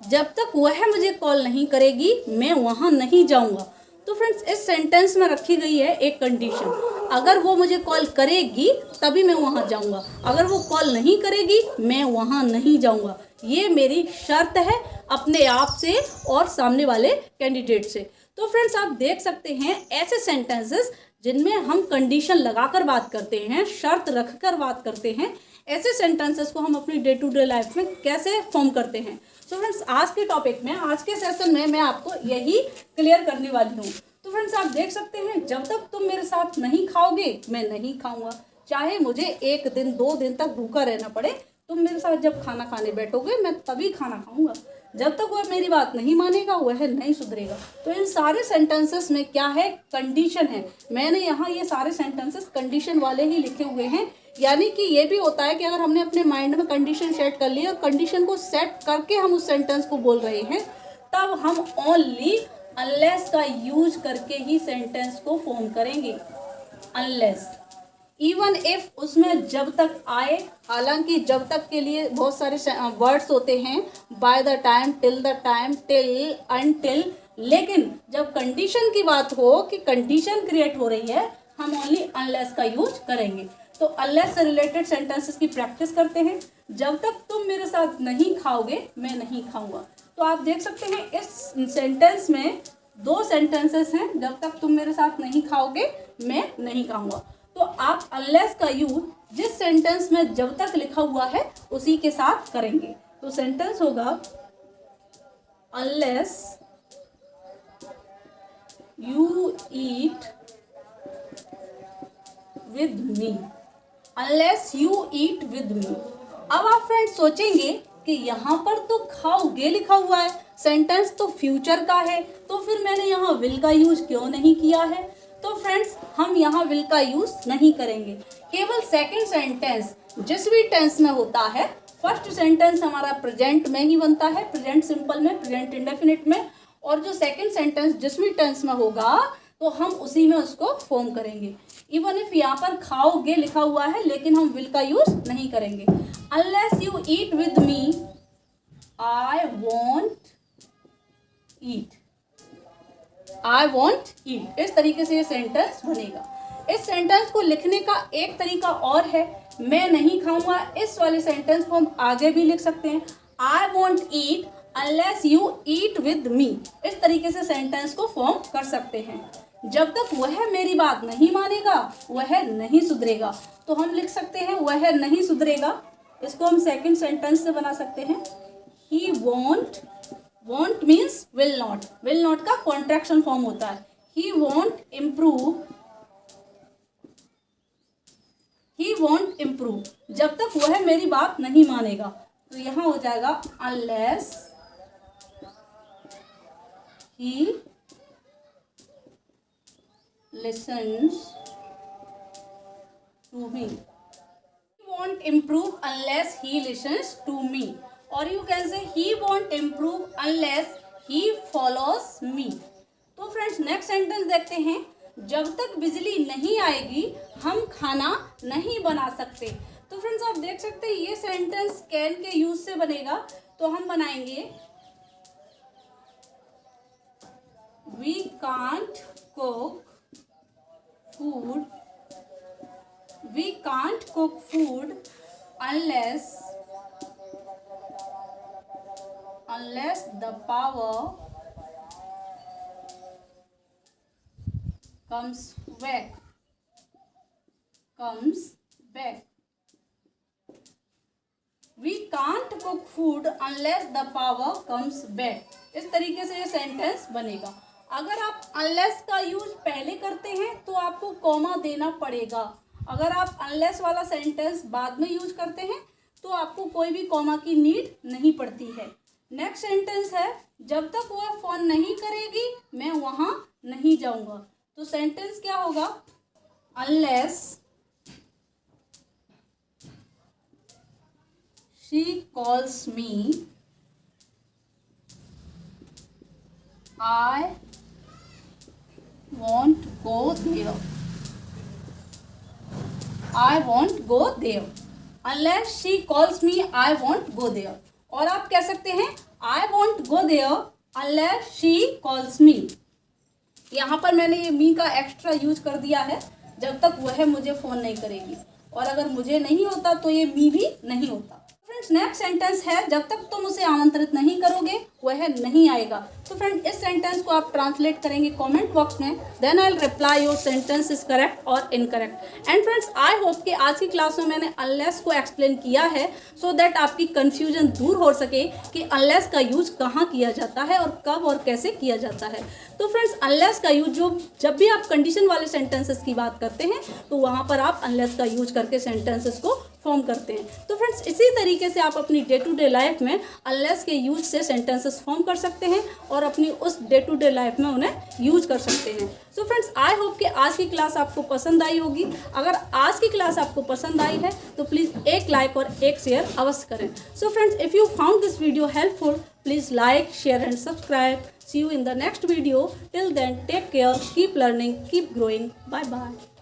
जब तक वह मुझे कॉल नहीं करेगी मैं वहाँ नहीं जाऊँगा। तो फ्रेंड्स इस सेंटेंस में रखी गई है एक कंडीशन, अगर वो मुझे कॉल करेगी तभी मैं वहाँ जाऊँगा, अगर वो कॉल नहीं करेगी मैं वहाँ नहीं जाऊँगा। ये मेरी शर्त है अपने आप से और सामने वाले कैंडिडेट से। तो फ्रेंड्स आप देख सकते हैं ऐसे सेंटेंसेस जिनमें हम कंडीशन लगाकर बात करते हैं, शर्त रखकर बात करते हैं, ऐसे सेंटेंसेस को हम अपनी डे टू डे लाइफ में कैसे फॉर्म करते हैं। तो फ्रेंड्स आज के टॉपिक में, आज के सेशन में मैं आपको यही क्लियर करने वाली हूँ। तो फ्रेंड्स आप देख सकते हैं जब तक तुम मेरे साथ नहीं खाओगे मैं नहीं खाऊंगा, चाहे मुझे 1 दिन 2 दिन तक भूखा रहना पड़े, तुम मेरे साथ जब खाना खाने बैठोगे मैं तभी खाना खाऊंगा। जब तक वह मेरी बात नहीं मानेगा वह नहीं सुधरेगा। तो इन सारे सेंटेंसेस में क्या है, कंडीशन है। मैंने यहाँ ये सारे सेंटेंसेस कंडीशन वाले ही लिखे हुए हैं, यानी कि ये भी होता है कि अगर हमने अपने माइंड में कंडीशन सेट कर ली और कंडीशन को सेट करके हम उस सेंटेंस को बोल रहे हैं, तब हम ओनली अनलेस का यूज करके ही सेंटेंस को फॉर्म करेंगे। अनलेस, इवन इफ उसमें जब तक आए, हालांकि जब तक के लिए बहुत सारे वर्ड्स होते हैं, by the time, till the time, till, until, लेकिन जब कंडीशन की बात हो कि कंडीशन क्रिएट हो रही है, हम ओनली अनलेस का यूज करेंगे। तो अनलेस से रिलेटेड सेंटेंसेस की प्रैक्टिस करते हैं। जब तक तुम मेरे साथ नहीं खाओगे मैं नहीं खाऊंगा। तो आप देख सकते हैं इस सेंटेंस में 2 सेंटेंसेस हैं, जब तक तुम मेरे साथ नहीं खाओगे मैं नहीं खाऊंगा। तो आप अनलेस का यूज जिस सेंटेंस में जब तक लिखा हुआ है उसी के साथ करेंगे। तो सेंटेंस होगा unless you eat with me, unless you eat with मी। अब आप फ्रेंड्स सोचेंगे कि यहाँ पर तो खाओगे लिखा हुआ है, सेंटेंस तो फ्यूचर का है, तो फिर मैंने यहाँ विल का यूज क्यों नहीं किया है। तो फ्रेंड्स हम यहाँ विल का यूज नहीं करेंगे, केवल सेकंड सेंटेंस जिस भी टेंस में होता है, फर्स्ट सेंटेंस हमारा प्रेजेंट में ही बनता है, प्रेजेंट सिंपल में, प्रेजेंट इंडेफिनिट में, और जो सेकंड सेंटेंस जिस भी टेंस में होगा तो हम उसी में उसको फॉर्म करेंगे। इवन इफ यहाँ पर खाओगे लिखा हुआ है लेकिन हम विल का यूज नहीं करेंगे। Unless you eat with me I won't eat, I won't eat, इस तरीके से ये सेंटेंस बनेगा। इस सेंटेंस को लिखने का एक तरीका और है, मैं नहीं खाऊंगा, इस वाले सेंटेंस को हम आगे भी लिख सकते हैं, आई won't eat unless you eat with मी। इस तरीके से सेंटेंस को फॉर्म कर सकते हैं। जब तक वह मेरी बात नहीं मानेगा वह नहीं सुधरेगा, तो हम लिख सकते हैं वह नहीं सुधरेगा, इसको हम सेकंड सेंटेंस से बना सकते हैं, he won't, won't means will not, will not का कॉन्ट्रैक्शन फॉर्म होता है, he won't improve, he won't improve, जब तक वह मेरी बात नहीं मानेगा। तो यहाँ हो जाएगा unless he listens to me, he won't improve unless he listens to me, or you can say he won't improve unless he follows me। तो फ्रेंड्स नेक्स्ट सेंटेंस देखते हैं, जब तक बिजली नहीं आएगी हम खाना नहीं बना सकते। तो फ्रेंड्स आप देख सकते हैं ये सेंटेंस कैन के यूज से बनेगा, तो हम बनाएंगे we can't cook food, we can't cook food unless the power comes back, we can't cook food unless the power comes back। इस तरीके से ये सेंटेंस बनेगा। अगर आप अनलेस का यूज पहले करते हैं तो आपको कॉमा देना पड़ेगा, अगर आप अनलेस वाला सेंटेंस बाद में यूज करते हैं तो आपको कोई भी कॉमा की नीड नहीं पड़ती है। नेक्स्ट सेंटेंस है, जब तक वह फोन नहीं करेगी मैं वहाँ नहीं जाऊँगा। तो सेंटेंस क्या होगा, unless she calls me I won't go there, I won't go there, unless she calls me I won't go there। और आप कह सकते हैं I won't go there unless she calls me। यहाँ पर मैंने ये मी का एक्स्ट्रा यूज कर दिया है, जब तक वह मुझे फ़ोन नहीं करेगी, और अगर मुझे नहीं होता तो ये मी भी नहीं होता। फ्रेंड्स नेक्स्ट सेंटेंस है, जब तक तुम उसे आमंत्रित नहीं करोगे वह नहीं आएगा। तो फ्रेंड इस सेंटेंस को आप ट्रांसलेट करेंगे कमेंट बॉक्स में, then I will reply your sentence is correct और incorrect. And friends I hope कि आज की क्लास में मैंने अनलेस को एक्सप्लेन किया है सो दैट आपकी कन्फ्यूजन दूर हो सके कि अनलेस का यूज कहाँ किया जाता है और कब और कैसे किया जाता है। तो फ्रेंड्स अनलेस का यूज जब भी आप कंडीशन वाले सेंटेंसेस की बात करते हैं तो वहाँ पर आप अनलेस का यूज करके सेंटेंसेस को फॉर्म करते हैं। तो फ्रेंड्स इसी तरीके से आप अपनी डे टू डे लाइफ में अनलेस के यूज से सेंटेंसेस फॉर्म कर सकते हैं और अपनी उस डे टू डे लाइफ में उन्हें यूज कर सकते हैं। सो फ्रेंड्स आई होप कि आज की क्लास आपको पसंद आई होगी। अगर आज की क्लास आपको पसंद आई है तो प्लीज़ एक लाइक और एक शेयर अवश्य करें। So friends if you found this video helpful, please like, share and subscribe. See you in the next video. Till then, take care, keep learning, keep growing. Bye bye.